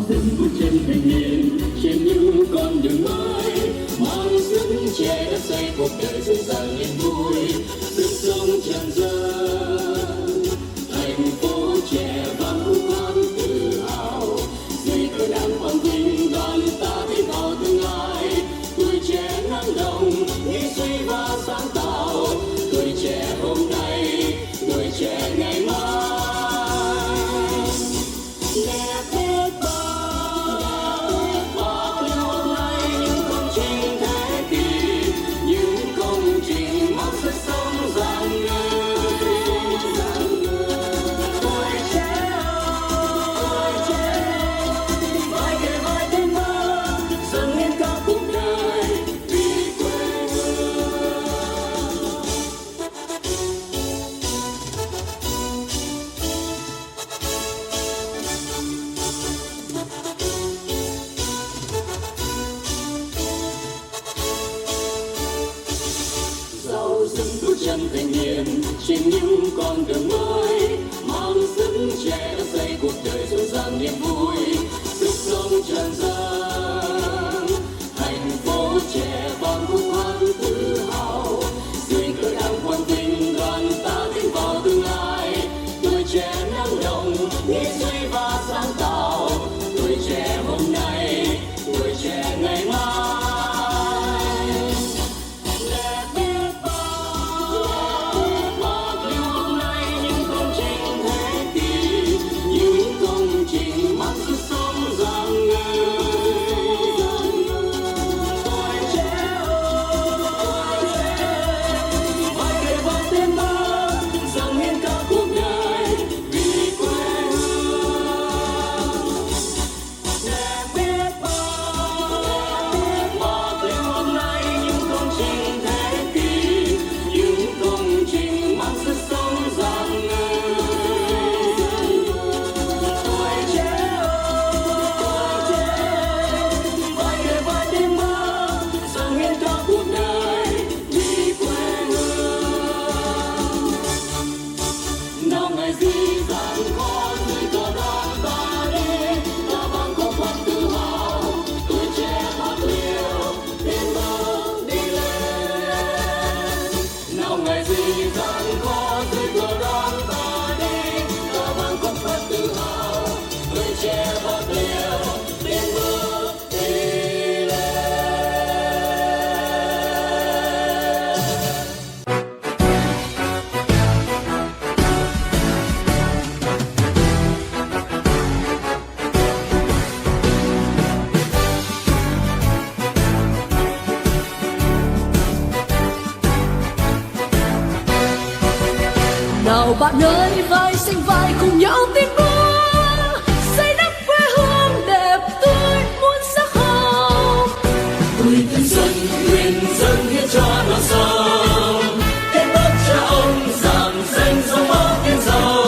từng bước chân thanh niên trên những con đường mới, mang sức trẻ đã xây cuộc đời dễ dàng niềm vui, sức sống tràn dâng. Thành phố trẻ vang khúc hát tự hào, dưới cờ đảng quang vinh đoàn ta tiến vào tương lai. Tuổi trẻ năng động, nghĩ suy và sáng tạo, tuổi trẻ hôm nay, tuổi trẻ ngày mai. Bước chân thanh niên trên những con đường mới, mang sức trẻ đã xây cuộc đời dồi dàng niềm vui, sức sống tràn dâng. Thành phố trẻ vang khúc hát tự hào, dưới cờ đảng quang vinh đoàn ta tiến vào tương lai. Tuổi trẻ năng động, nghĩ suy và sáng tạo, tuổi trẻ hôm nay, tuổi trẻ ngày mai. Nào bạn ơi, vai xanh vai cùng nhau tiến bước, xây đắp quê hương đẹp tươi muôn sắc hồng. Tuổi thanh xuân nguyện dâng hiến cho non sông, kết ước cha ông dàn danh dòng máu thiên dầu.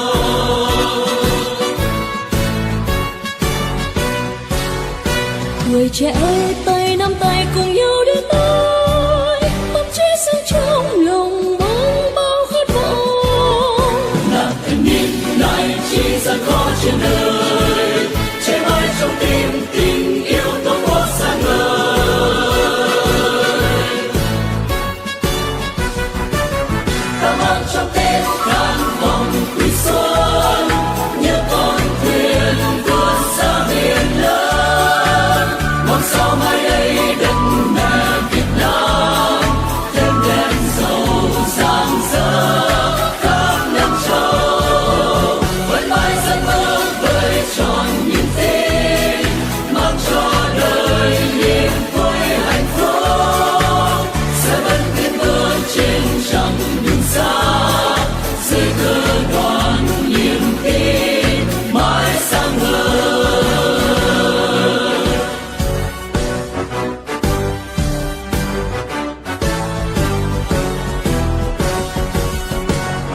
Tuổi trẻ tay nắm tay cùng nhau